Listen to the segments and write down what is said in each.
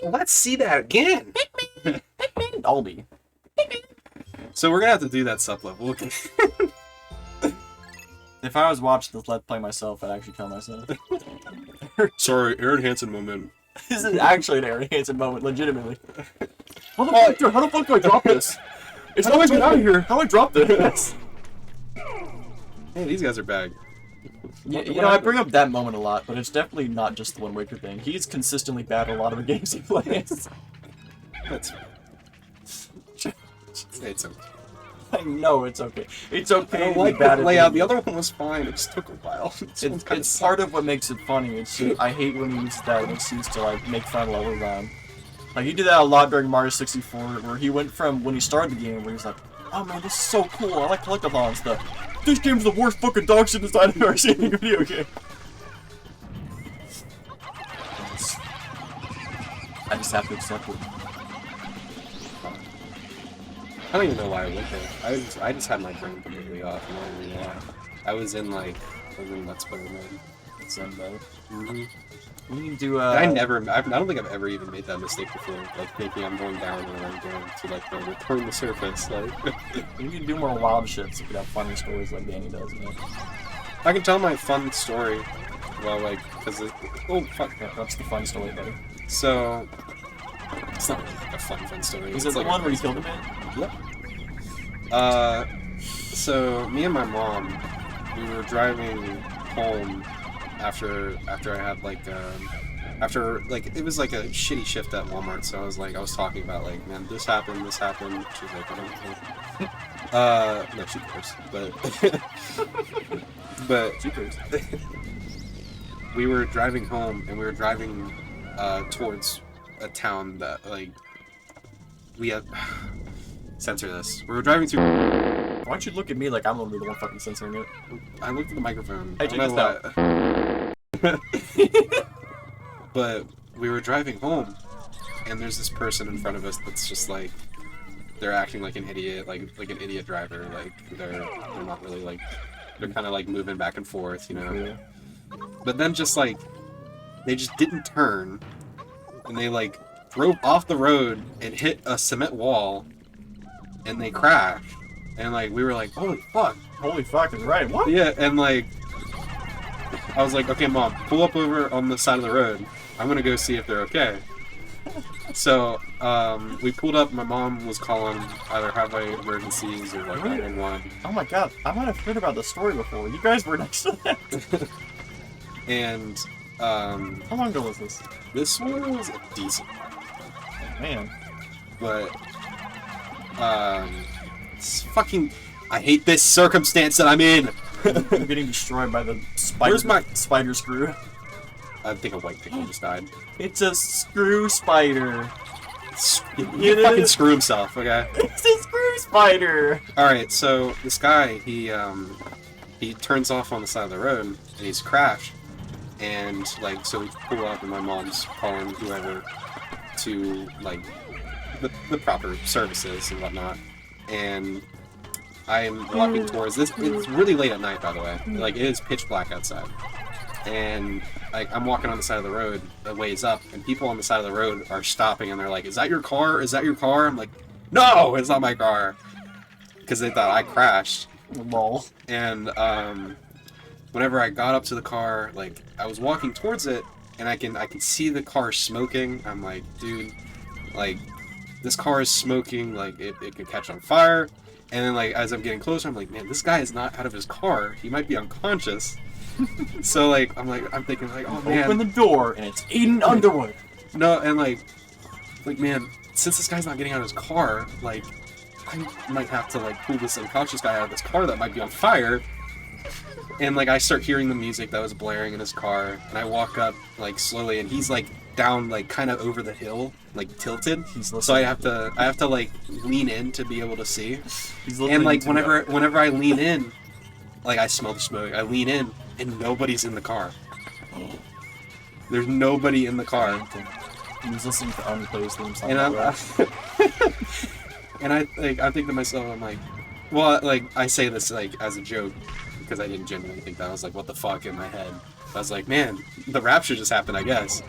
Let's see that again. Dolby. So we're gonna have to do that sub level. Okay. If I was watching this Let's Play myself, I'd actually kill myself. Sorry, Aaron Hansen moment. This is actually an Aaron Hansen moment, legitimately. How the fuck do I drop this? It's how do I get out of here? How do I drop this? Hey, these guys are back. You know, I bring up that moment a lot, but it's definitely not just the Wind Waker thing. He's consistently bad at a lot of the games he plays. That's it's okay. I know it's okay. It's okay. I don't to like be bad the at layout. videos. The other one was fine. It just took a while. It's part of what makes it funny. It's just, I hate when he uses that as an excuse to like make fun of level design. Like he did that a lot during Mario 64, where he went from when he started the game, where he's like, "Oh man, this is so cool. I like collectathon stuff. This game's the worst fucking dog shit design I've ever seen in a video game." I just have to accept it. I don't even know why I went there. I just had my brain completely off. I was in Let's Play mode. It's though. Mm-hmm. We need to. I don't think I've ever even made that mistake before. Like thinking I'm going down and I'm going to like return the surface. Like we need to do more wild shit so we could have funny stories like Danny does. You know? I can tell my fun story. Well, like because oh fuck, Yeah, that's the fun story, buddy. so it's not really like a fun story. Is It's it the like one where you killed a man? Yep. So me and my mom, we were driving home after I had like after like it was like a shitty shift at Walmart. So I was talking about like, man, this happened. She's like, I don't know. No, she cares, but She cares. we were driving home and we were driving towards a town that like we had. Censor this. We were driving through. Why don't you look at me like I'm gonna be the one fucking censoring it? I looked at the microphone. Hey, check this out. But we were driving home, and there's this person in front of us that's just like, they're acting like an idiot, like an idiot driver. Like they're not really like, they're kind of like moving back and forth, you know. Yeah. But then just like, they just didn't turn, and they like drove off the road and hit a cement wall. And they crashed, and like we were like, "Holy fuck!" Holy fuck is right. What? Yeah, and like I was like, "Okay, Mom, pull up over on the side of the road. I'm gonna go see if they're okay." So we pulled up. My mom was calling either highway emergencies or like 911. Oh my god, I might have heard about the story before. You guys were next to that. And How long ago was this? this one was a decent, Man. but it's fucking. I hate this circumstance that I'm in. I'm getting destroyed by the spider. Where's my spider screw? I think a white pickle just died. It's a screw spider. He fucking screw himself, okay? It's a screw spider. Alright, so this guy, he turns off on the side of the road, and he's crashed, and, like, so we pull up, and my mom's calling whoever to, like, the proper services and whatnot, and I'm walking towards this. It's really late at night, by the way. Like, it is pitch black outside. And like I'm walking on the side of the road, a ways up, and people on the side of the road are stopping, and they're like, "Is that your car? Is that your car?" I'm like, "No, it's not my car," because they thought I crashed. Lol. And whenever I got up to the car, like I was walking towards it, and I can see the car smoking. I'm like, dude, like this car is smoking, like it could catch on fire. And then like as I'm getting closer, I'm like, man, this guy is not out of his car. He might be unconscious. So like I'm thinking like, oh man, Open the door and it's Aydin Underwood. no, and like man, since this guy's not getting out of his car, like I might have to like pull this unconscious guy out of this car that might be on fire. And like I start hearing the music that was blaring in his car, and I walk up like slowly, and he's like down like kind of over the hill, like tilted. So I have to like lean in to be able to see. And like whenever I lean in, like I smell the smoke. I lean in, and nobody's in the car. There's nobody in the car. He's listening to Unplay's theme song. And I think to myself, I'm like, well, like I say this like as a joke because I didn't genuinely think that. I was like, what the fuck in my head. I was like, man, the rapture just happened, I guess.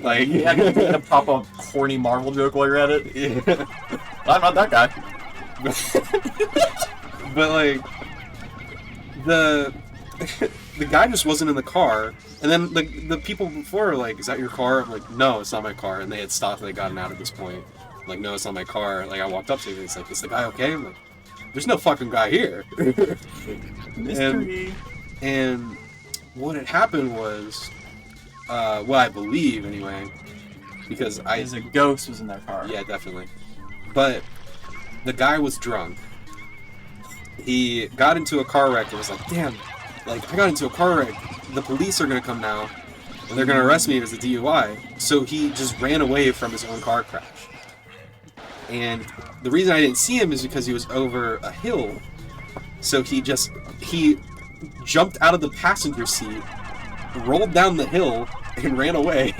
Like, Yeah, you to pop a corny Marvel joke while you're at it. yeah. I'm not that guy. But like the the guy just wasn't in the car, and then the people before were like, "Is that your car?" I'm like, "No, it's not my car." And they had stopped and they gotten out at this point. I'm like, "No, it's not my car." Like I walked up to him and he's like, "Is the guy okay?" I'm like, "There's no fucking guy here." Mystery. And what had happened was, well, I believe anyway, because Because a ghost was in that car. yeah, definitely. But the guy was drunk. He got into a car wreck and was like, damn, like, I got into a car wreck. The police are going to come now, and they're going to arrest me as a DUI. So he just ran away from his own car crash. And the reason I didn't see him is because he was over a hill. So he jumped out of the passenger seat, rolled down the hill, and ran away.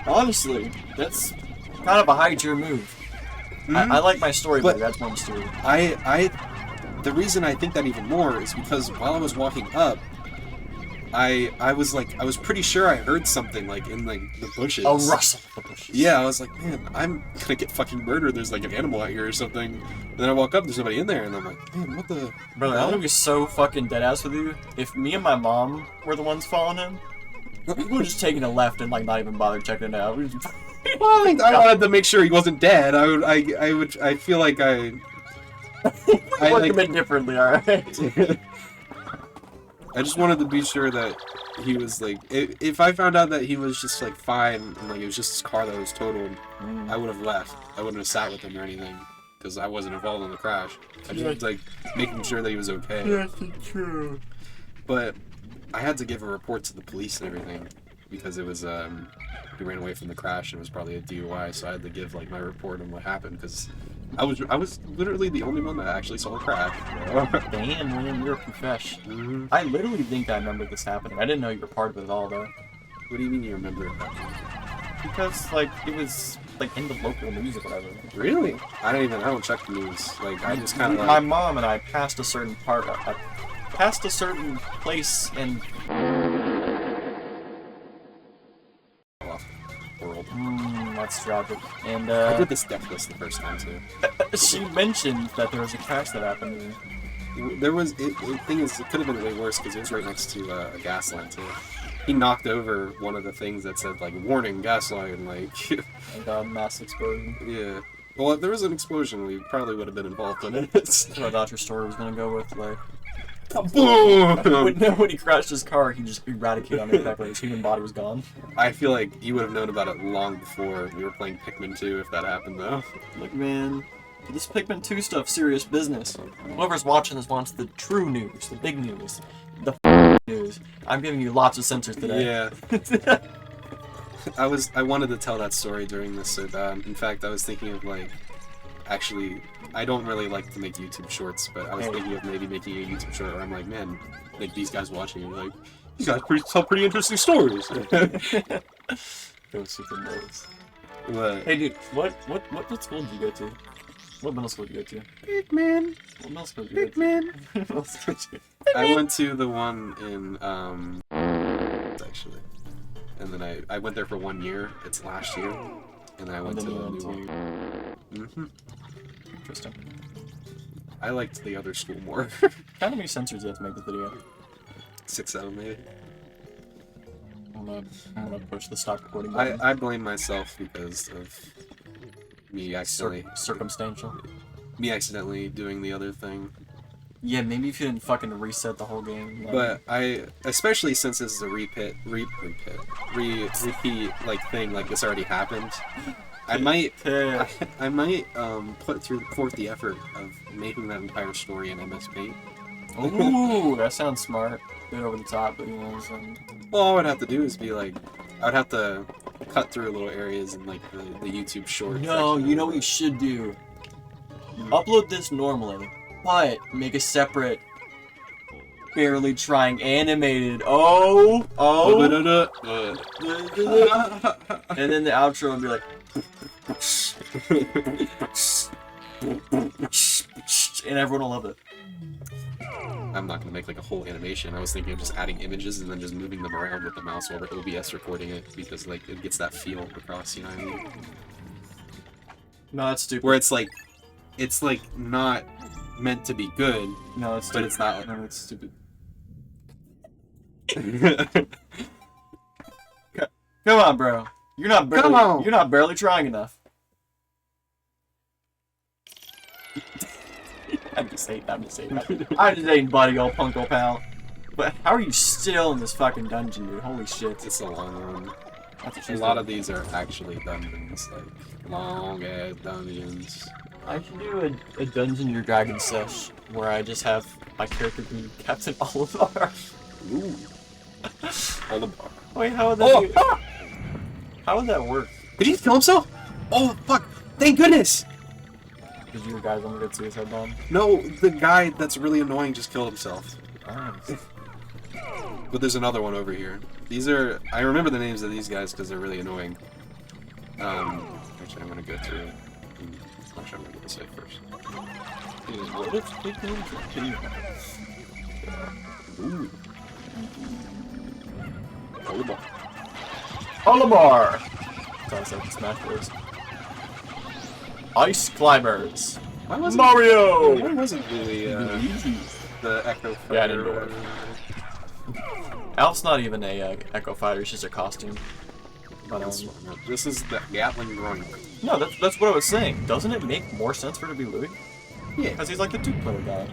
Honestly, that's kind of a high-tier move. Mhm. I like my story, but But- that's one story. The reason I think that even more is because while I was walking up, I was pretty sure I heard something like in like the bushes. A rustle. Yeah, I was like, man, I'm gonna get fucking murdered. There's like an animal out here or something. And then I walk up, there's nobody in there, and I'm like, man, what the? Brother, I'm gonna be so fucking deadass with you. If me and my mom were the ones following him, we would just taking a left and like not even bother checking it out. We just... Well, I wanted to make sure he wasn't dead. I feel like I work like- him in differently, alright? I just wanted to be sure that he was like, if I found out that he was just like fine and like it was just his car that was totaled, I would have left. I wouldn't have sat with him or anything because I wasn't involved in the crash. I just was like making sure that he was okay. That's true. But I had to give a report to the police and everything because it was he ran away from the crash and it was probably a DUI, so I had to give like my report on what happened because I was literally the only one that actually saw the crash. Damn, man, you're a profesh. Mhm. I literally think I remember this happening. I didn't know you were part of it at all, though. What do you mean you remember it? Because, like, it was, like, in the local news or whatever. Really? I don't check the news. Like I just kind of My like, mom and I passed a certain past a certain place and world. that's tragic. And I did this death list the first time too. she mentioned that there was a crash that happened. There was the thing is it could have been way worse because it was right next to a gas line too. He knocked over one of the things that said like "warning gas line," like And a mass explosion. yeah. Well, if there was an explosion, we probably would have been involved in it. That's what I thought your story was gonna go with. Like, Boom! when he crashed his car, he just eradicated on impact. Like his human body was gone. I feel like you would have known about it long before we were playing Pikmin 2 if that happened though. Like, man, this Pikmin 2 stuff, serious business. Whoever's watching this wants the true news, the big news, the news. I'm giving you lots of censors today. Yeah. I wanted to tell that story during this so bad. In fact, I was thinking of like, actually, I don't really like to make YouTube shorts, but I was thinking of maybe making a YouTube short where I'm like, man, like these guys watching, like, these guys tell pretty interesting stories. Go super nice. But Hey, dude, what school did you go to? What middle school did you go to? Pikmin, What middle school did you go to? Pikmin. What middle school did you go to? I went to the one in actually, and then I went there for 1 year. It's last year, and then I went And to then the you new went one. to... Interesting. I liked the other school more. How many censors do you have to make this video? 6, 7 maybe. I'm gonna push the stop recording button. I blame myself because of me accidentally Circumstantial. doing the other thing. Yeah, maybe if you didn't fucking reset the whole game. Like, But especially since this is a repeat like thing, like this already happened. I might yeah. I might put forth the effort of making that entire story in MS Paint. Ooh, that sounds smart. Bit over the top, but you know, Well, all I would have to do is be like, I would have to cut through little areas in like the YouTube short. No, section. you know what you should do? Upload this normally, but make a separate, barely trying animated. Oh, and then the outro would be like, and everyone will love it. I'm not gonna make like a whole animation. I was thinking of just adding images and then just moving them around with the mouse while we're OBS recording it, because like it gets that feel across, you know what I mean? No, that's stupid. Where it's like not meant to be good, No, it's stupid. but it's not. No, it's stupid. Come on, bro. You're not barely, Come on. You're not barely trying enough. I'm just saying. I'm just saying, buddy, old punko pal. But how are you still in this fucking dungeon, dude? Holy shit. It's a long one. That's A lot of these are actually dungeons, like long ass dungeons. I should do a Dungeon Your Dragon sesh where I just have my character be Captain Oliver. Ooh. Oliver. Wait, how would that be? How would that work? Did he kill himself? Oh fuck! Thank goodness! Did you guys want to get suicide bomb? No, the guy that's really annoying just killed himself. Nice. But there's another one over here. These are... I remember the names of these guys because they're really annoying. Actually, I'm gonna go through... Actually, I'm gonna go this way first. What if Pikmin? Ooh. Oliver. Oliver! That's like Smash Bros. Ice Climbers. Why wasn't Mario! Why wasn't Louis, the Echo Fighter? Yeah, I didn't know it. Alf's not even a Echo Fighter, it's just a costume. But, This is the Gatling Groin. no, that's what I was saying. Doesn't it make more sense for it to be Louis? Yeah. Because he's like the two-player guy.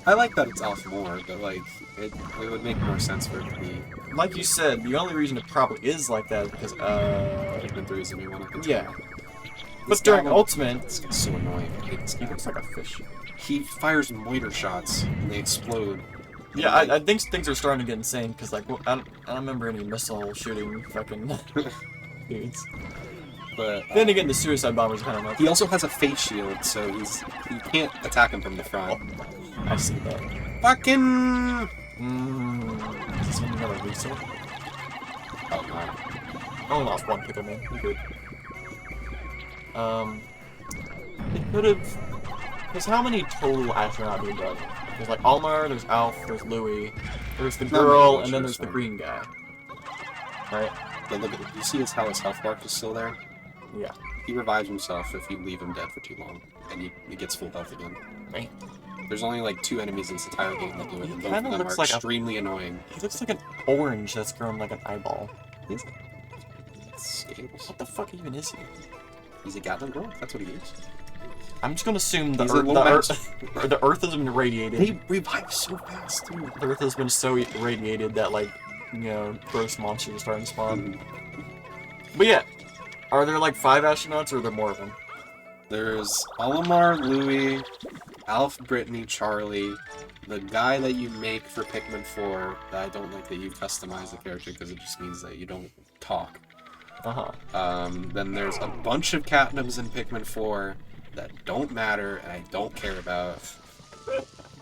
I like that it's Alf more, but like, it would make more sense for it to be... Like you said, the only reason it probably is like that is because, Pikmin 3 is a new one. yeah. This But during Gatling- Ultimate, It's so annoying. he looks like a fish. He fires moiter shots, and they explode. Yeah, I think things are starting to get insane, because, like, I don't remember any missile shooting fucking dudes. But Then again, the suicide bomber's kind of nuts. he also has a face shield, so you can't attack him from the front. I see that. Fucking... Is this one another reset? Oh no. I only lost one pickle, man. We're good. It could have... Because how many total astronaut have we done? There's like Almar, there's Alf, there's Louis, there's the girl, and then there's the green guy. Right? But look at it. You see how his health bar is still there? Yeah. He revives himself if you leave him dead for too long, and he gets full health again. Right. There's only like 2 enemies in this entire game that do it, and both of kinda them looks are like a- extremely annoying. He looks like an orange that's grown like an eyeball. Scales. What the fuck even is he? He's a Gatling girl? That's what he is. I'm just gonna assume the He's a little the Earth has been irradiated. They revive so fast, too. The Earth has been so irradiated that, like, you know, gross monsters are starting to spawn. But yeah, are there like 5 astronauts or are there more of them? There's Olimar, Louis, Alf, Brittany, Charlie, the guy that you make for Pikmin 4, that I don't like that you customize the character because it just means that you don't talk. Then there's a bunch of Catnims in Pikmin 4 that don't matter and I don't care about.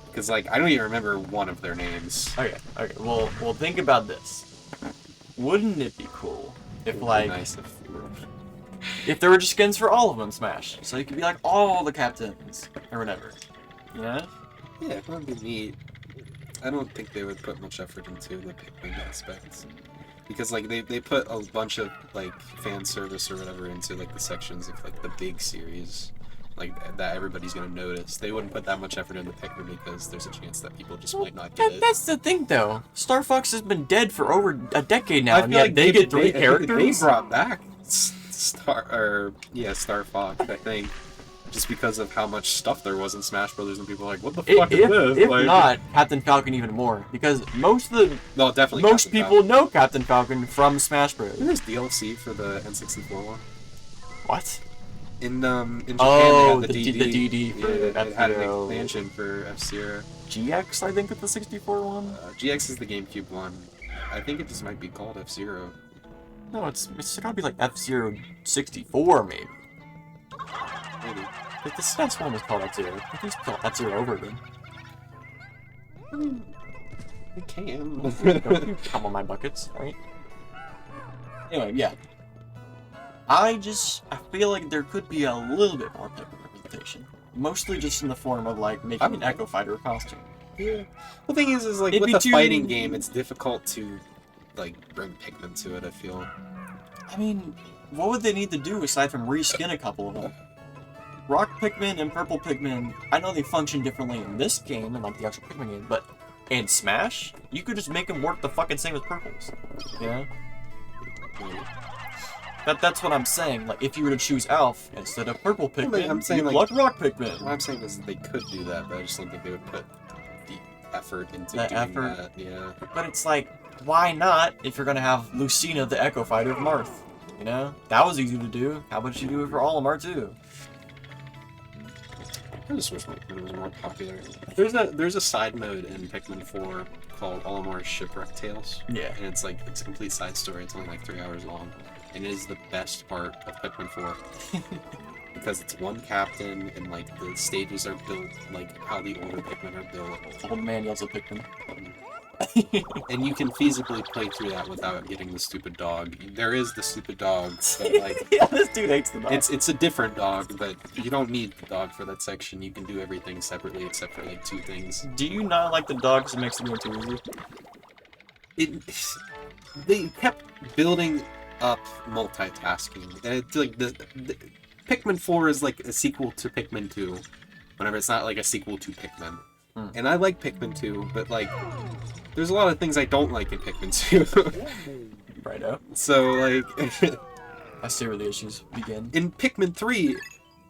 Because, like, I don't even remember one of their names. Okay, well, think about this. Wouldn't it be cool if, like, Nice if there were just skins for all of them, Smash? So you could be like all the captains, or whatever. Yeah? Yeah, that would be neat. I don't think they would put much effort into the Pikmin aspects. Because, like, they put a bunch of, like, fan service or whatever into, like, the sections of, like, the big series. Like, that everybody's gonna notice. They wouldn't put that much effort into Pikmin because there's a chance that people just might not get it. That's the thing, though. Star Fox has been dead for over a decade now, I and feel yet like they get 3 I think characters? They brought back Star Fox, I think. Just because of how much stuff there was in Smash Brothers, and people are like, what the fuck is this? If Like, not, Captain Falcon even more. Because most definitely most Captain people Falcon. know Captain Falcon from Smash Bros. Isn't there's DLC for the N64 one? What? In Japan, Oh, they had the DD for it had an F-Zero. expansion for F-Zero. GX, I think, is the 64 one? GX is the GameCube one. I think it just might be called F-Zero. No, it's gotta be like F-Zero 64, maybe. Maybe. Like the SNES one was called F-Zero. I think it's called F-Zero over again. I can. Don't you come on my buckets, right? Anyway, yeah. I feel like there could be a little bit more Pikmin representation. Mostly just in the form of, like, making an Echo Fighter costume. Yeah. The thing is like, It'd with be a too- fighting game, it's difficult to, like, bring Pikmin to it, I feel. I mean, what would they need to do aside from reskin a couple of them? Rock Pikmin and Purple Pikmin, I know they function differently in this game, and like the actual Pikmin game, but in Smash, you could just make them work the fucking same as Purples. You know? That's what I'm saying. Like, if you were to choose Alph instead of Purple Pikmin, I'm saying, you'd like, luck Rock Pikmin. What I'm saying is that they could do that, but I just don't think they would put the effort into The doing effort? that. Yeah. But it's like, why not if you're gonna have Lucina, the Echo Fighter of Marth? You know? That was easy to do. How about you do it for Olimar too? I just wish Pikmin was more popular. There's a side mode in Pikmin 4 called Olimar's Shipwreck Tales. Yeah. And it's like, it's a complete side story. It's only like 3 hours long. And it is the best part of Pikmin 4. Because it's one captain, and like the stages are built like how the older Pikmin are built. Old man yells at Pikmin. And you can feasibly play through that without getting the stupid dog. There is the stupid dog, but like, Yeah, this dude hates the dog. it's a different dog, but you don't need the dog for that section. You can do everything separately except for like 2 things. Do you not like the dog because it makes the game too easy? They kept building up multitasking. And it's like the Pikmin 4 is like a sequel to Pikmin 2, whenever it's not like a sequel to Pikmin. And I like Pikmin 2, but like, there's a lot of things I don't like in Pikmin 2. Righto. So like, I see where the issues begin. in Pikmin 3,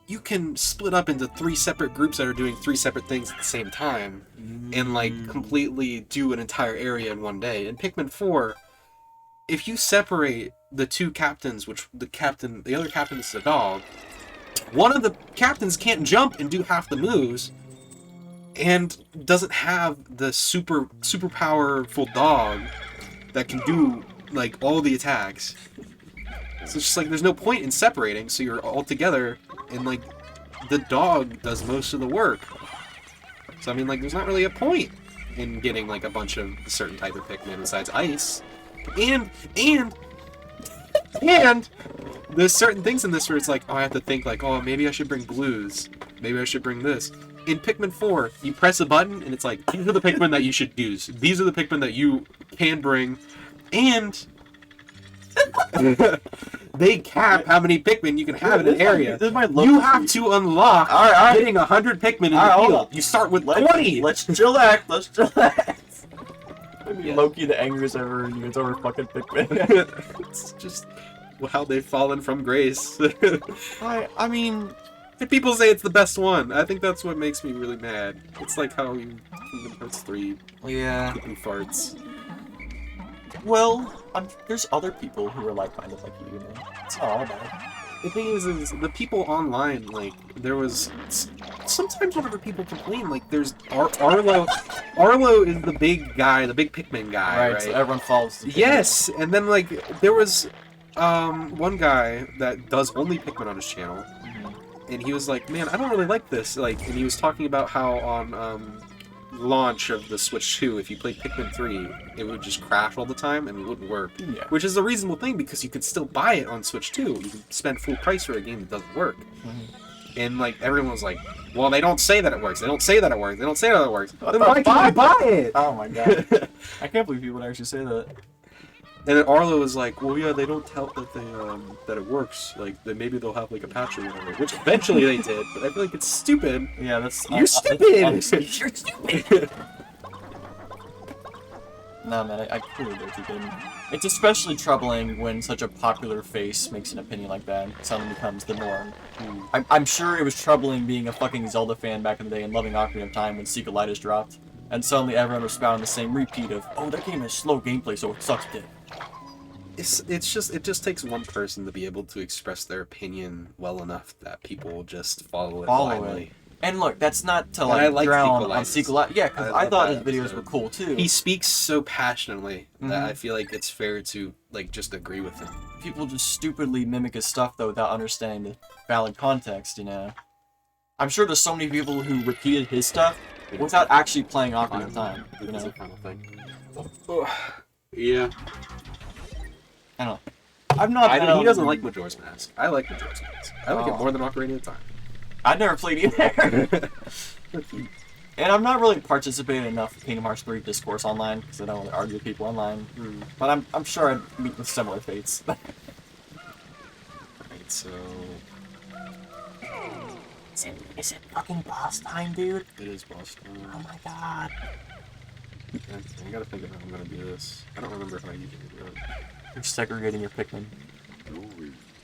you can split up into 3 separate groups that are doing 3 separate things at the same time, and like completely do an entire area in one day. In Pikmin 4, if you separate the 2 captains, which the other captain is a dog, one of the captains can't jump and do half the moves, and doesn't have the super powerful dog that can do like all the attacks. So it's just like, there's no point in separating, so you're all together, and like, the dog does most of the work. So I mean, like, there's not really a point in getting like a bunch of a certain type of Pikmin besides ice. And there's certain things in this where it's like, oh, I have to think like, oh, maybe I should bring blues. Maybe I should bring this. In Pikmin 4, you press a button and it's like, these are the Pikmin that you should use. These are the Pikmin that you can bring. And they cap how many Pikmin you can have in an area. You have to unlock getting 100 Pikmin in the field. You start with 20! Let's chillax, let's chillax. Yeah. Loki the angriest ever, and he gets over fucking Pikmin. It's just how they've fallen from grace. I mean... And people say it's the best one. I think that's what makes me really mad. It's like how you Kingdom Hearts 3 Yeah. farts. Well, there's other people who are like-minded like you, know? It's not all bad. The thing is the people online, like, there was... Sometimes whenever people complain, like, there's Arlo... Arlo is the big guy, the big Pikmin guy, right? So everyone follows the Pikmin. Yes! And then, like, there was one guy that does only Pikmin on his channel, and he was like, man, I don't really like this. Like, and he was talking about how on launch of the Switch 2, if you played Pikmin 3, it would just crash all the time and it wouldn't work. Yeah. Which is a reasonable thing because you could still buy it on Switch 2. You can spend full price for a game that doesn't work. And like, everyone was like, well, they don't say that it works. They don't say that it works. They don't say that it works. Then why can't I buy it? Oh my god. I can't believe people would actually say that. And then Arlo was like, well, yeah, they don't tell that they that it works. Like, maybe they'll have like a patch or whatever. Which eventually they did, but I feel like it's stupid. Yeah, that's... You're stupid! You're stupid! No, man, I clearly don't think it's especially troubling when such a popular face makes an opinion like that. It suddenly becomes the norm. I'm sure it was troubling being a fucking Zelda fan back in the day and loving Ocarina of Time when Secret Light is dropped. And suddenly everyone was spouting the same repeat of, oh, that game has slow gameplay, so it sucks dick. It just takes one person to be able to express their opinion well enough that people will just follow it blindly. And look, that's not to I like drown on Secret Light. Yeah, because I thought his videos were cool too. He speaks so passionately that I feel like it's fair to like just agree with him. People just stupidly mimic his stuff though without understanding the valid context, you know. I'm sure there's so many people who repeated his stuff without actually playing Ocarina of Time. You know? Final thing. Yeah. I don't know. I've not. He doesn't like Majora's Mask. I like Majora's Mask. I like it more than Ocarina of Time. I've never played either. And I'm not really participating enough in Kingdom Hearts 3 discourse online because I don't really argue with people online. But I'm sure I'd meet with similar fates. Right, so Is it fucking boss time, dude? it is boss time. Oh my god. I gotta think of how I'm gonna do this. I don't remember how I usually do it. You're segregating your Pikmin.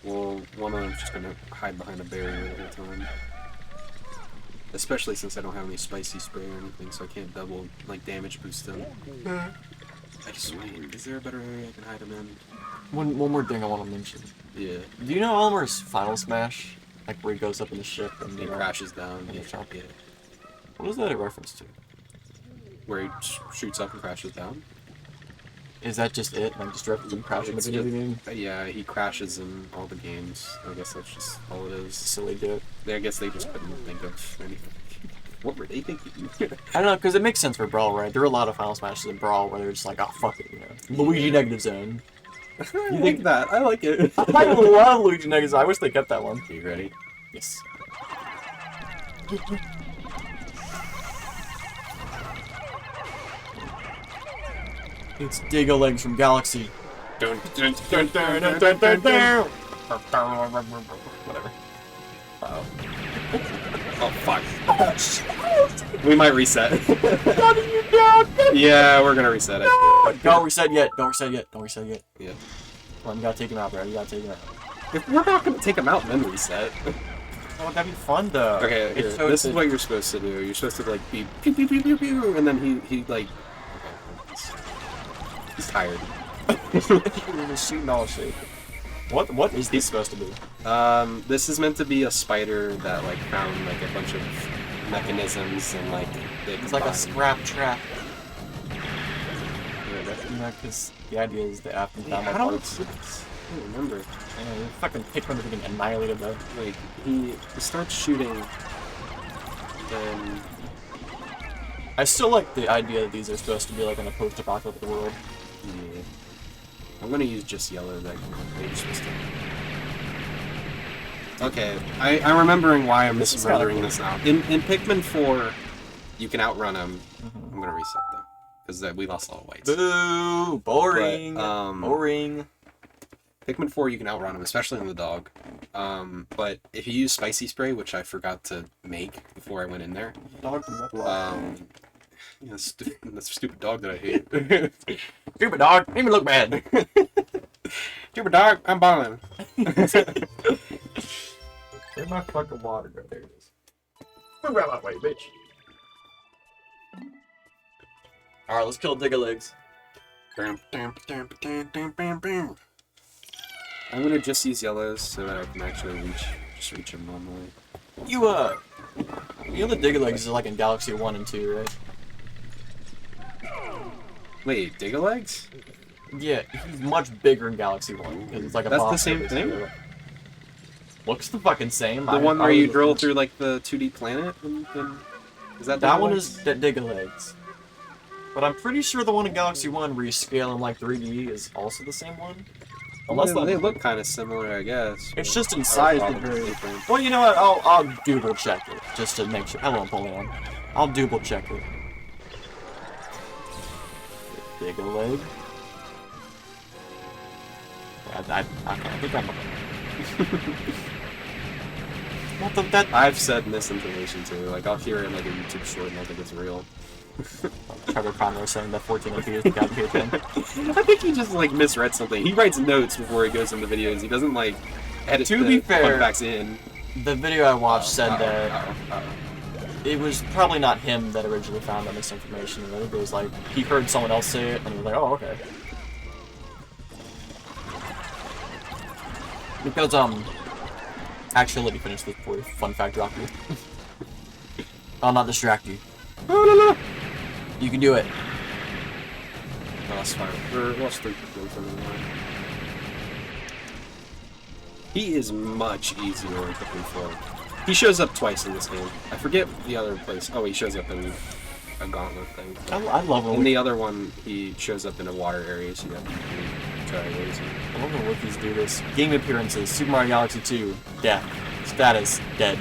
Well, one of them's just gonna hide behind a barrier the whole time. Especially since I don't have any spicy spray or anything, so I can't double, like, damage boost them. I just wait. Is there a better area I can hide them in? One more thing I want to mention. Yeah. Do you know Oliver's Final Smash? Like where he goes up in the ship and He crashes down. and Yeah. the shop? Yeah. What is that a reference to? Where he shoots up and crashes down? Is that just it? Like just referencing crashing the It's video just- game? Yeah, he crashes in all the games. I guess that's just all it is. Silly do it. I guess they just couldn't think of anything. What were they thinking? I don't know, because it makes sense for Brawl, right? There are a lot of Final Smashes in Brawl where they're just like, oh, fuck it, you know. Luigi Negative Zone. You think that? I like it. I love Luigi Negative Zone. I wish they kept that one. Are you ready? Yes. It's Digga-Legs from Galaxy. Dun, Whatever. Oh, fuck. We might reset. Shutting you down! Yeah, we're gonna reset it. Don't reset yet. Don't reset yet. Don't reset yet. Yeah. Come on, you gotta take him out, bro. You gotta take him out. If we're not gonna take them out and then reset. Oh, that'd be fun, though. Okay, here, this is what you're supposed to do. You're supposed to, like, be pew pew pew pew pew, and then he like... Okay, he's tired. You're shooting all shit. What is this supposed to be? This is meant to be a spider that, like, found, like, a bunch of mechanisms and, like, they It's like a combine. scrap trap. Yeah, that- You know, because the idea is that after Yeah, that, I don't remember. the fucking Pikmin are getting annihilated, though. Like, he starts shooting, and... I still like the idea that these are supposed to be like in a post-apocalyptic world. Yeah. I'm gonna use just yellow that they're supposed to... Okay, I'm remembering why I'm This is misrendering kinda this now. In Pikmin 4, you can outrun him. I'm gonna reset though, because we lost all the whites. Boo! Boring! But, Boring! Pikmin 4, you can outrun him, especially on the dog. But if you use spicy spray, which I forgot to make before I went in there, Dog from the yeah, that stupid dog that I hate. Stupid dog! Made me look bad! Stupid dog, I'm balling. Where's my fucking water go? There it is. Move out of my way, bitch! Alright, let's kill Digga-Legs. I'm gonna just use yellows so that I can actually reach him normally. You know the Digga-Legs is like in Galaxy 1 and 2, right? Wait, Digga-Legs? Yeah, he's much bigger in Galaxy 1, because it's like a That's boss the same fight, thing? basically. Looks the fucking same. The one where you drill through like the 2D planet? Is that That one Digga-Legs? is the Digga-Legs. But I'm pretty sure the one in Galaxy 1 where you scale in like 3D is also the same one. Unless They look kind of similar, I guess. it's just in size. Probably different. Well, you know what? I'll double check it just to make sure. Hello, Napoleon. I'll double check it. Digga-Leg. I think I'm. What the that? I've said misinformation too. Like I'll hear it in like a YouTube short and I think it's real. Trevor Conroy saying that 14 is the goddamn thing. I think he just like misread something. He writes notes before he goes into videos. He doesn't like edit To the be fair- fun facts in. The video I watched said that it was probably not him that originally found that misinformation. I think it was like he heard someone else say it and he was like, "Oh, okay." Because actually, let me finish this before fun fact drop you. I'll not distract you. You can do it. Oh, that's fine. We're lost 3 people from the line. He is much easier in Pikmin 4. He shows up twice in this game. I forget the other place. Oh, he shows up in a gauntlet thing. I love In when the other one, he shows up in a water area, so you have to try to raise him. I love when wikis do this. Game appearances: Super Mario Galaxy 2, death. Status: dead.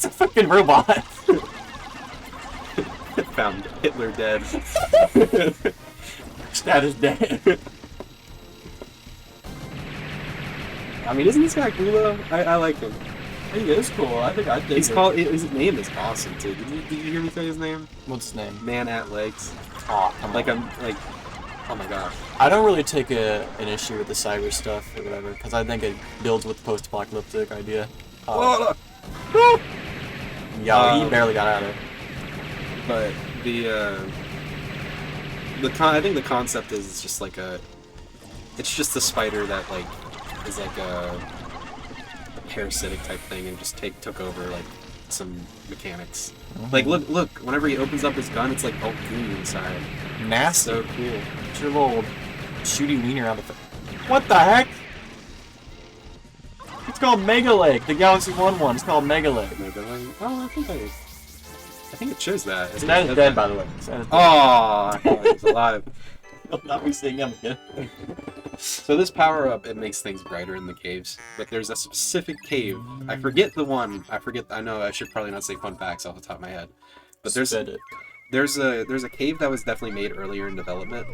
It's a fucking robot. Found Hitler dead. Status dead. I mean, isn't this guy cool though? I like him. He is cool. I think I did. His name is awesome too. Did you hear me say his name? What's his name? Man at Legs. Oh, come Like on. I'm like, oh my gosh. I don't really take an issue with the cyber stuff or whatever, because I think it builds with the post-apocalyptic idea. Whoa, Yeah, he barely got out of it. But I think the concept is it's just like it's just a spider that like is like a parasitic type thing and just took over like some mechanics. Like look, whenever he opens up his gun, it's like all gooey inside. Nasty. So cool. It's your little shooty wiener out of it. What the heck? It's called Mega Leg. The Galaxy 1 one. It's called Mega Leg. Oh, I think it shows that. That is dead, by the way. Oh, there's alive. I'll not be seeing him again. So this power-up, it makes things brighter in the caves, but there's a specific cave. I forget the one. I know I should probably not say fun facts off the top of my head. But there's a cave that was definitely made earlier in development,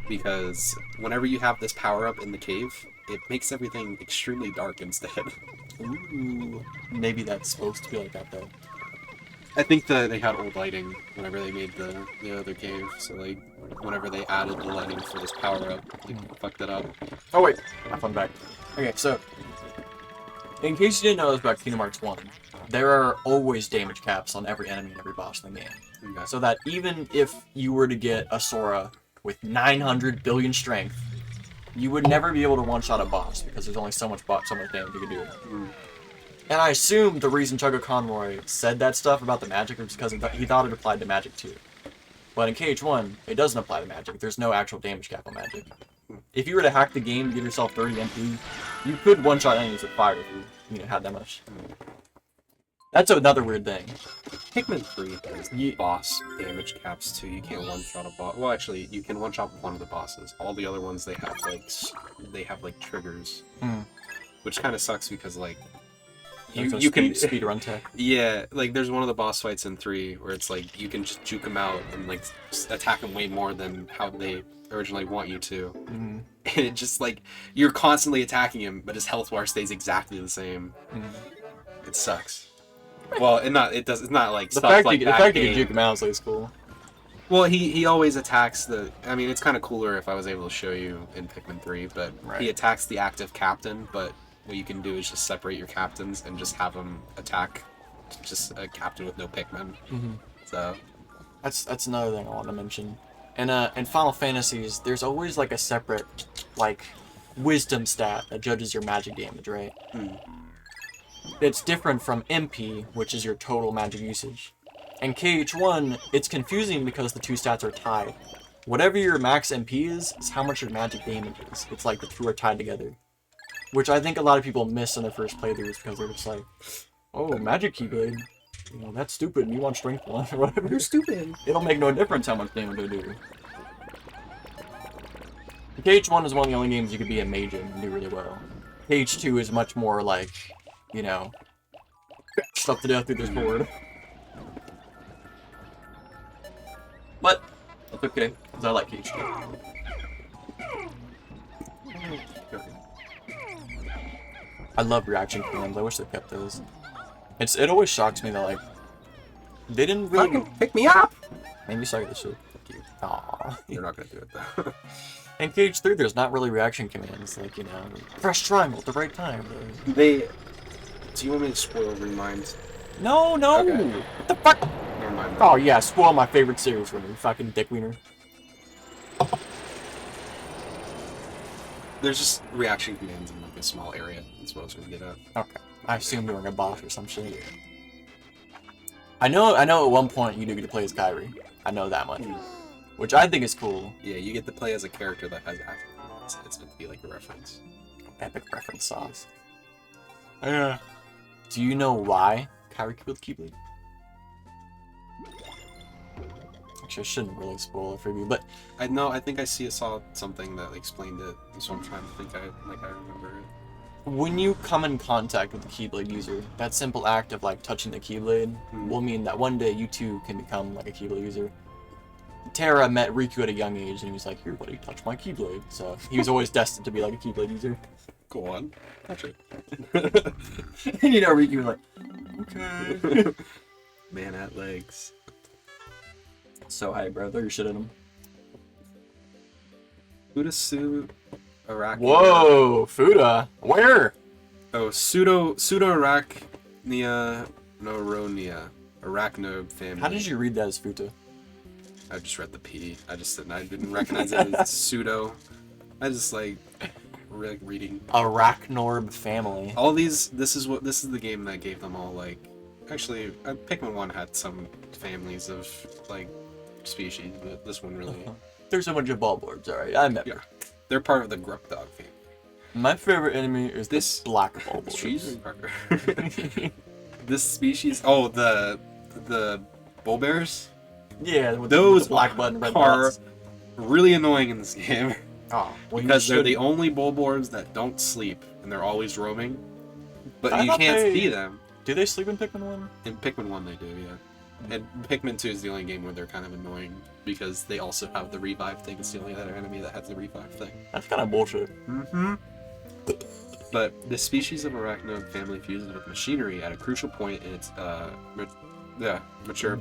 because whenever you have this power-up in the cave, it makes everything extremely dark instead. Ooh. Maybe that's supposed to be like that, though. I think they had old lighting whenever they made the other cave, so like whenever they added the lighting for this power up, like fucked it up. Oh wait, my fun back. Okay, so in case you didn't know this about Kingdom Hearts 1, there are always damage caps on every enemy and every boss in the game. Okay. So that even if you were to get a Sora with 900 billion strength, you would never be able to one-shot a boss because there's only so much damage you can do. And I assume the reason Chugga Conroy said that stuff about the magic was because he thought it applied to magic too. But in KH1, it doesn't apply to magic. There's no actual damage cap on magic. If you were to hack the game to give yourself 30 MP, you could one-shot enemies with fire if you had that much. That's another weird thing. Pikmin 3 has boss damage caps too. You can't one-shot a boss. Well, actually, you can one-shot one of the bosses. All the other ones, they have like triggers, which kind of sucks because like you can speed run tech. Yeah, like there's one of the boss fights in 3 where it's like you can just juke them out and like attack them way more than how they originally want you to. And it just like you're constantly attacking him, but his health bar stays exactly the same. It sucks. Well, it's not like The stuff fact like that that you game. can juke him out is cool. Well, he always attacks the. I mean, it's kind of cooler if I was able to show you in Pikmin 3, but he attacks the active captain. But what you can do is just separate your captains and just have them attack just a captain with no Pikmin. So that's another thing I want to mention. And in Final Fantasies, there's always like a separate like wisdom stat that judges your magic damage, right? It's different from MP, which is your total magic usage. In KH1, it's confusing because the two stats are tied. Whatever your max MP is how much your magic damage is. It's like the two are tied together. Which I think a lot of people miss in their first playthroughs because they're just like, oh, magic keyblade. You know, that's stupid and you want strength 1 or whatever. you're stupid. It'll make no difference how much damage they do. KH1 is one of the only games you could be a mage in and do really well. KH2 is much more like, you know, stuff to death through this board. But, that's okay, because I like KH2. I love reaction commands, I wish they kept those. It always shocks me that, like, they didn't really... Fucking pick me up! Man, you suck at this shit. Fuck you. Aww. You're not gonna do it though. In KH3, there's not really reaction commands, like, you know, press triangle at the right time. Do you want me to spoil Remind? No! Okay. What the fuck? Never mind. Oh yeah, spoil my favorite series for me, you fucking dick wiener. There's just reaction commands in like a small area. That's what I was gonna get at. Okay. I assume during a boss or some shit. I know at one point you do get to play as Kyrie. I know that much. Which I think is cool. Yeah, you get to play as a character that has action commands. It's meant to be like a reference. Epic reference sauce. Yeah. Do you know why Kyrie killed Keyblade? Actually, I shouldn't really spoil it for you, but I think I saw something that explained it, so I'm trying to think I remember it. when you come in contact with the Keyblade user, that simple act of like touching the Keyblade will mean that one day you too can become like a Keyblade user. Terra met Riku at a young age, and he was like, "Here, buddy, touch my Keyblade." So he was always destined to be like a Keyblade user. Go on. Touch it. And you know, Riku was like, "Okay." Man at legs. So high, bro. Throw your shit at him. Fudasu Arachnia. Whoa, Fuda. Where? Oh, pseudo arachnia neuronia. Arachnoid family. How did you read that as Futa? I just read the P. I didn't recognize it as pseudo. I just like reading. Arachnorb family. All these. This is the game that gave them all like. Actually, Pikmin 1 had some families of like species, but this one really. There's a bunch of ball boards. All right, I remember. Yeah. They're part of the Grubdog family. My favorite enemy is this black ball board. Cheese Parker. This species. Oh, the bull bears. Yeah, with Those the black button, red are dots. really annoying in this game. Oh, well, Because they're the only bulborgs that don't sleep, and they're always roaming. But I you thought can't they- see them. Do they sleep in Pikmin 1? In Pikmin 1 they do, yeah. And Pikmin 2 is the only game where they're kind of annoying, because they also have the revive thing. It's the only other enemy that has the revive thing. That's kind of bullshit. Mm-hmm. But the species of arachnoid family fuses with machinery at a crucial point in its mature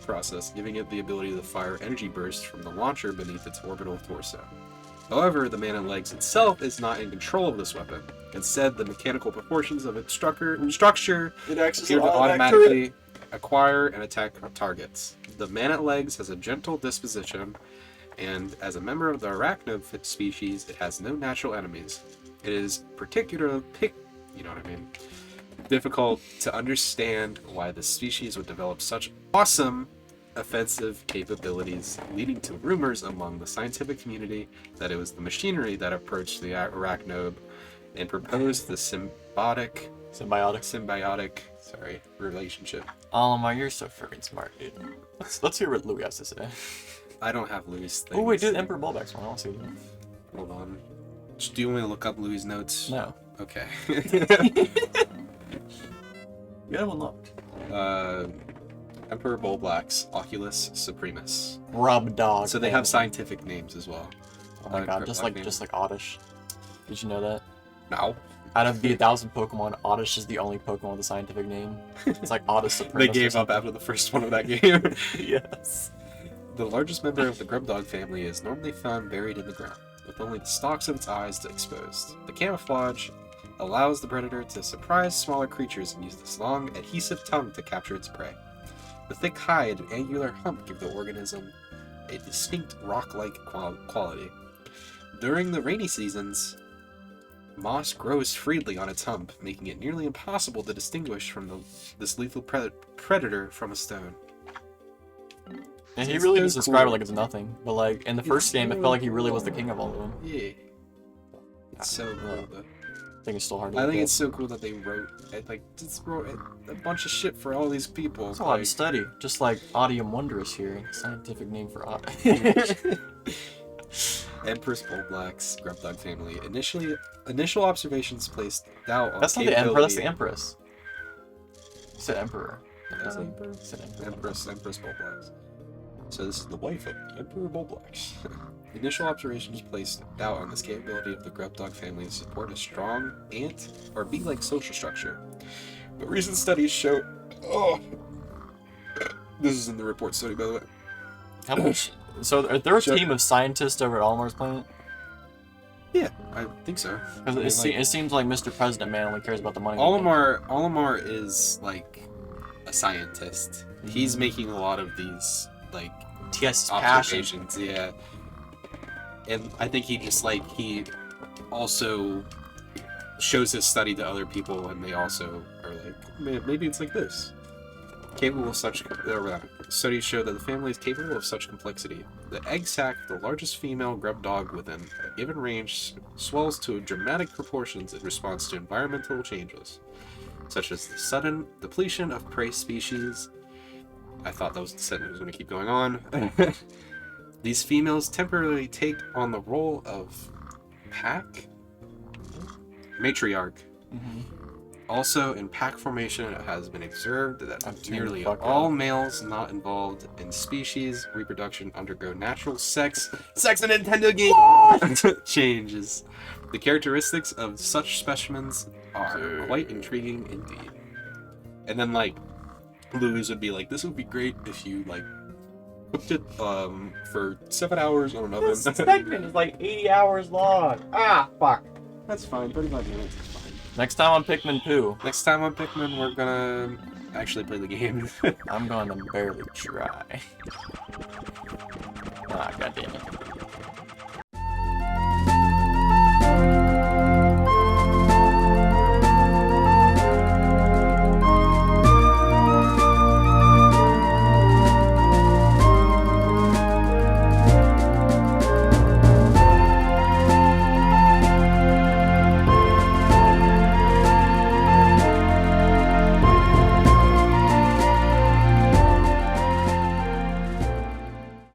process, giving it the ability to fire energy bursts from the launcher beneath its orbital torso. However, the man and legs itself is not in control of this weapon. Instead, the mechanical proportions of its structure It acts appear to automatically acquire and attack targets. The man at legs has a gentle disposition, and as a member of the arachnid species, it has no natural enemies. It is particularly difficult to understand why the species would develop such awesome offensive capabilities, leading to rumors among the scientific community that it was the machinery that approached the arachnoid and proposed the symbiotic relationship. Olimar, you're so freaking smart, dude. Let's hear what Louis has to say. I don't have Louis' things. Oh wait, do the Emperor Bulbax one. I want to see that. Hold on. Do you want me to look up Louis' notes? No. Okay. You have unlocked. Emperor Bulblax, Oculus Supremus. Rob Dog. So they have scientific names as well. Oh my god, just like Oddish. Did you know that? No. Out of the 1,000 Pokemon, Oddish is the only Pokemon with a scientific name. It's like Oddish Supremus. They gave up after the first one of that game. Yes. The largest member of the Grubdog family is normally found buried in the ground, with only the stalks of its eyes exposed. The camouflage allows the predator to surprise smaller creatures and use this long, adhesive tongue to capture its prey. The thick hide and angular hump give the organism a distinct rock-like quality. During the rainy seasons, moss grows freely on its hump, making it nearly impossible to distinguish from this lethal predator from a stone. And he It's really so just described it cool. like it's nothing. But like in the first game, it felt like he really was the king of all of them. Yeah. It's so cool, though. I think it's still hard to I look think at. it's so cool that they wrote a bunch of shit for all these people. It's a lot to study. Just like Odium Wondrous here, scientific name for Odd. Empress Bulblax, Grubdog family. Initial observations placed doubt on That's not the Emperor, that's the capability- Empress. You said Emperor. Is it Emperor? You said Emperor. Empress Bulblax. So this is the wife of Emperor Bulblax. Initial observations placed doubt on this capability of the Grubdog family to support a strong ant or bee-like social structure. But recent studies show... Oh! This is in the report study, by the way. How much? So are there a Shut- team of scientists over at Olimar's planet? Yeah, I think so. Because it seems like Mr. President Man only cares about the money. Olimar is like a scientist. He's making a lot of these like Yes, passion. observations, yeah. And I think he also shows his study to other people, and they also are like, maybe it's like this. Capable of such studies show that the family is capable of such complexity. The egg sac, the largest female grub dog within a given range, swells to dramatic proportions in response to environmental changes, such as the sudden depletion of prey species. I thought that was the sentence was going to keep going on. These females temporarily take on the role of pack matriarch. Mhm. Also, in pack formation, it has been observed that I've seen nearly the fuck all out. males not involved in species reproduction undergo natural sex in a Nintendo game changes. The characteristics of such specimens are quite intriguing indeed. And then, like, Louis would be like, "This would be great if you like cooked it for 7 hours on an oven." This segment is like 80 hours long. Ah, fuck. That's fine. 35 minutes is fine. Next time on Pikmin 2, Next time on Pikmin, we're gonna actually play the game. I'm gonna barely try. Ah, goddamn it.